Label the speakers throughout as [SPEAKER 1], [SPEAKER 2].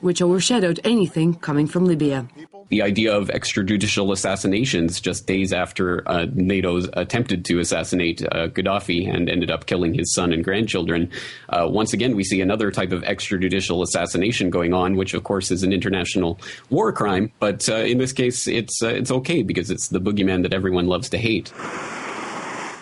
[SPEAKER 1] which overshadowed anything coming from Libya.
[SPEAKER 2] The idea of extrajudicial assassinations just days after NATO attempted to assassinate Gaddafi and ended up killing his son and grandchildren. Once again, we see another type of extrajudicial assassination going on, which, of course, is an international war crime. But in this case, it's okay because it's the boogeyman that everyone loves to hate.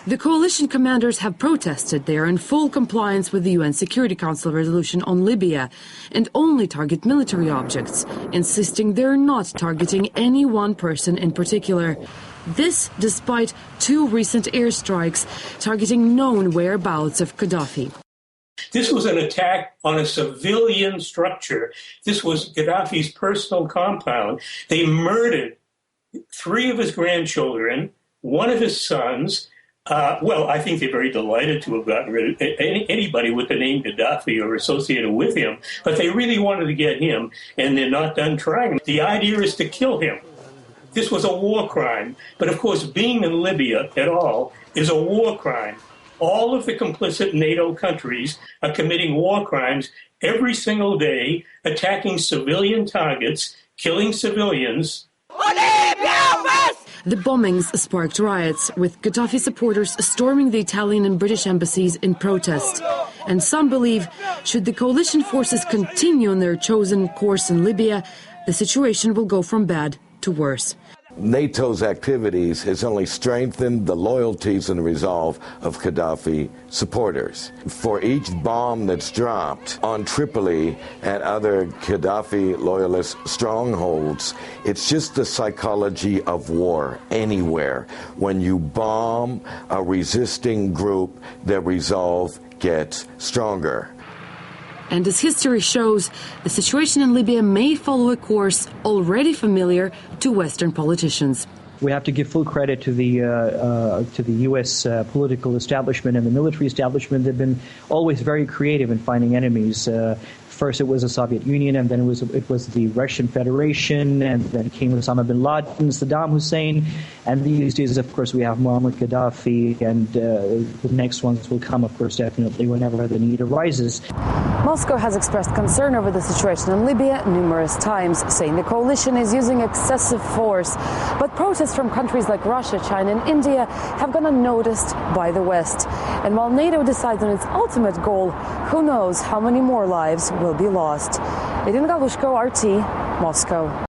[SPEAKER 1] The coalition commanders have protested. They are in full compliance with the UN Security Council resolution on Libya and only target military objects, insisting they're not targeting any one person in particular. This despite 2 recent airstrikes targeting known whereabouts of Gaddafi.
[SPEAKER 3] This was an attack on a civilian structure. This was Gaddafi's personal compound. They murdered 3 of his grandchildren, 1 of his sons. I think they're very delighted to have gotten rid of anybody with the name Gaddafi or associated with him, but they really wanted to get him, and they're not done trying. The idea is to kill him. This was a war crime, but of course being in Libya at all is a war crime. All of the complicit NATO countries are committing war crimes every single day, attacking civilian targets, killing civilians.
[SPEAKER 1] The bombings sparked riots, with Gaddafi supporters storming the Italian and British embassies in protest. And some believe, should the coalition forces continue on their chosen course in Libya, the situation will go from bad to worse.
[SPEAKER 4] NATO's activities has only strengthened the loyalties and resolve of Gaddafi supporters. For each bomb that's dropped on Tripoli and other Gaddafi loyalist strongholds, it's just the psychology of war anywhere. When you bomb a resisting group, their resolve gets stronger.
[SPEAKER 1] And as history shows, the situation in Libya may follow a course already familiar to Western politicians.
[SPEAKER 5] We have to give full credit to the U.S. Political establishment and the military establishment. They've been always very creative in finding enemies. First, it was the Soviet Union, and then it was the Russian Federation, and then came Osama bin Laden, Saddam Hussein, and these days, of course, we have Muammar Gaddafi, and the next ones will come, of course, definitely whenever the need arises.
[SPEAKER 1] Moscow has expressed concern over the situation in Libya numerous times, saying the coalition is using excessive force. But protests from countries like Russia, China, and India have gone unnoticed by the West. And while NATO decides on its ultimate goal, who knows how many more lives will be lost. Irina Galushko, RT, Moscow.